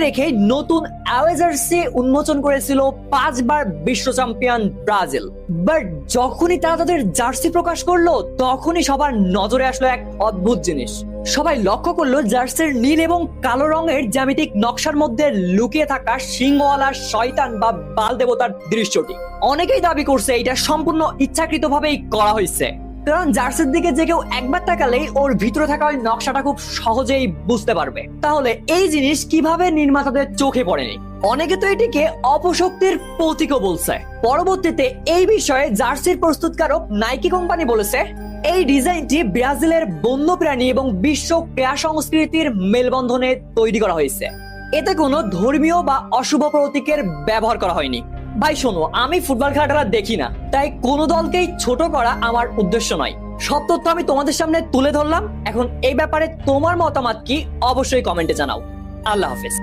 রেখে নতুন away jersey উন্মোচন করেছিল 5 বার বিশ্ব চ্যাম্পিয়ন ব্রাজিল। বাট যখনই তারা তাদের জার্সি প্রকাশ করলো তখনই সবার নজরে আসলো এক অদ্ভুত জিনিস। সবাই লক্ষ্য করলো জার্সির নীল এবং কালো রঙের জ্যামিতিক নকশার মধ্যে লুকিয়ে থাকা সিংহওয়ালা শয়তান বা বাল দেবতার দৃশ্যটি। অনেকেই দাবি করছে এটা সম্পূর্ণ ইচ্ছাকৃতভাবেই করা হয়েছে, কারণ জার্সির দিকে যে কেউ একবার তাকালেই ওর ভিতরে থাকা ওই নকশাটা খুব সহজেই বুঝতে পারবে। তাহলে এই জিনিস কিভাবে নির্মাতাদের চোখে পড়েনি? অনেকে তো এটিকে অপশক্তির প্রতীকও বলছে। পরবর্তীতে এই বিষয়ে জার্সির প্রস্তুতকারক নাইকি কোম্পানি বলেছে এই ডিজাইনটি ব্রাজিলের বন্যপ্রাণী এবং বিশ্ব ক্রীড়া সংস্কৃতির মেলবন্ধনে তৈরি করা হয়েছে। এতে কোনো ধর্মীয় বা অশুভ প্রতীকের ব্যবহার করা হয়নি। ভাই শোনো, আমি ফুটবল খেলাটা দেখি না, তাই কোনো দলকেই ছোট করা আমার উদ্দেশ্য নয়। সব তথ্য আমি তোমাদের সামনে তুলে ধরলাম। এখন এই ব্যাপারে তোমার মতামত কি অবশ্যই কমেন্টে জানাও। আল্লাহ হাফেজ।